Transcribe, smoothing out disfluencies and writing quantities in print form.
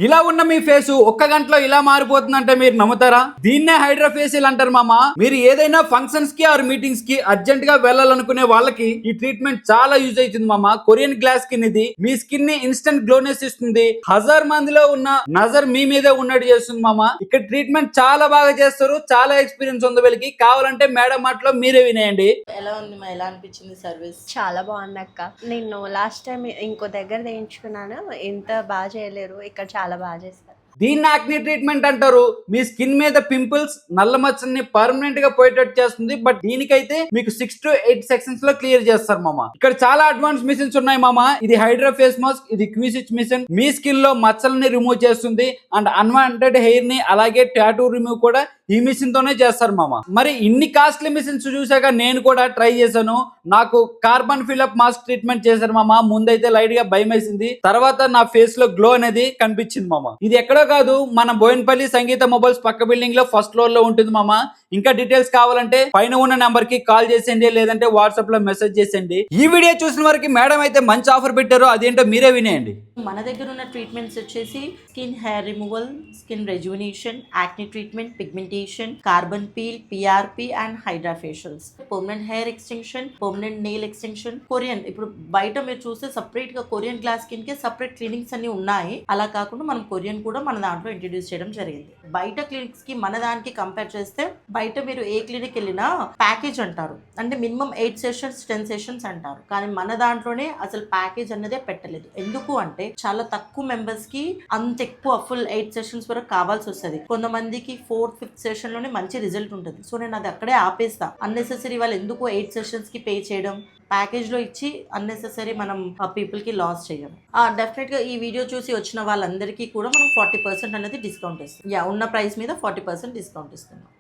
ఇలా ఉన్న మీ ఫేస్ ఒక్క గంటలో ఇలా మారిపోతుందంటే మీరు నమ్ముతారా? దీన్నే హైడ్రా ఫేషియల్ అంటారు మామ. మీరు ఏదైనా ఫంక్షన్స్ కి ఆర్ మీటింగ్స్ కి అర్జెంట్ గా వెళ్ళాలనుకునే వాళ్ళకి ఈ ట్రీట్మెంట్ చాలా యూజ్ అవుతుంది మామ. కొరియన్ గ్లాస్ స్కిన్ ఇది. మీ స్కిన్ ని ఇన్స్టెంట్ గ్లోనెస్ ఇస్తుంది. 1000 మందిలో ఉన్న నజర్ మీ మీదే ఉన్నట్టు చేస్తుంది మామ. ఇక్కడ ట్రీట్మెంట్ చాలా బాగా చేస్తారు. చాలా ఎక్స్పీరియన్స్ ఉంది వీళ్ళకి. కావాలంటే మేడం మాటలో మీరే వినేయండి. ఎలా ఉంది మా, ఎలా అనిపించింది సర్వీస్? చాలా బాగుంది అక్క. నేను లాస్ట్ టైం ఇంకో దగ్గర చేయించుకున్నాను, ఎంత బాగా చేయలేరు, ఇక్కడ చాలా బాగా చేస్తారు. దీన్ని యాక్ని ట్రీట్మెంట్ అంటారు. మీ స్కిన్ మీద పింపుల్స్, నల్ల మచ్చల్ని పర్మనెంట్ గా పోయేటట్టు చేస్తుంది. బట్ దీనికైతే మీకు 6 to 8 సెకండ్స్ లో క్లియర్ చేస్తారు మామ. ఇక్కడ చాలా అడ్వాన్స్ మిషన్స్ ఉన్నాయి మామ. ఇది హైడ్రా ఫేస్ మాస్క్, ఇది క్విసిచ్ మిషన్. మీ స్కిన్ లో మచ్చల్ని రిమూవ్ చేస్తుంది అండ్ అన్వాంటెడ్ హెయిర్ ని అలాగే టాటూ రిమూవ్ కూడా ఈ మిషన్ తోనే చేస్తారు మామ. మరి ఇన్ని కాస్ట్లీ మిషన్స్ చూసాక నేను కూడా ట్రై చేశాను. నాకు కార్బన్ ఫిలప్ మాస్క్ ట్రీట్మెంట్ చేశారు మామ. ముందైతే లైట్ గా భయం వేసింది, తర్వాత నా ఫేస్ లో గ్లో అనేది కనిపించింది మామ. ఇది ఎక్కడో కాదు, మన బోయిన్పల్లి సంగీత మొబైల్స్ పక్క బిల్డింగ్ లో ఫస్ట్ ఫ్లోర్ లో ఉంటుంది మామ. ఇంకా డీటెయిల్స్ కావాలంటే పైన ఉన్న నెంబర్ కి కాల్ చేసేయండి, లేదంటే వాట్సాప్ లో మెసేజ్ చేసేయండి. ఈ వీడియో చూసిన వరకు మేడం అయితే మంచి ఆఫర్ పెట్టారు, అదేంటో మీరే వినేయండి. మన దగ్గర ఉన్న ట్రీట్మెంట్స్ వచ్చేసి skin hair removal, skin rejuvenation, acne treatment, pigmentation, carbon peel, PRP and hydra facials, permanent hair extension, permanent nail extension, Korean. ఇప్పుడు బయట మీరు చూస్తే సపరేట్ గా కొరియన్ గ్లాస్ స్కిన్ కి సపరేట్ క్లినిక్స్ అన్ని ఉన్నాయి. అలా కాకుండా మనం కొరియన్ కూడా మన దాంట్లో ఇంట్రడ్యూస్ చేయడం జరిగింది. బయట క్లినిక్స్ కి మన దానికి కంపేర్ చేస్తే బయట మీరు ఏ క్లినిక్ వెళ్ళినా ప్యాకేజ్ అంటారు, అంటే మినిమం 8 సెషన్స్ 10 సెషన్స్ అంటారు. కానీ మన దాంట్లోనే అసలు ప్యాకేజ్ అన్నదే పెట్టలేదు. ఎందుకు అంటే చాలా తక్కువ మెంబర్స్ కి అంత ఎక్కువ ఫుల్ 8 సెషన్స్ వరకు కావాల్సి వస్తుంది. కొంతమందికి 4th 5th సెషన్ లోనే మంచి రిజల్ట్ ఉంటుంది. సో నేను అది అక్కడే ఆపేస్తా. అన్నెసెసరీ వాళ్ళు ఎందుకు 8 సెషన్స్ కి పే చేయడం, ప్యాకేజ్ లో ఇచ్చి అన్నెసెసరీ మనం పీపుల్ కి లాస్ చేయము. డెఫినెట్ గా ఈ వీడియో చూసి వచ్చిన వాళ్ళందరికీ కూడా మనం 40% అనేది డిస్కౌంట్ ఇస్తాం. ఉన్న ప్రైస్ మీద 40% డిస్కౌంట్ ఇస్తున్నాం.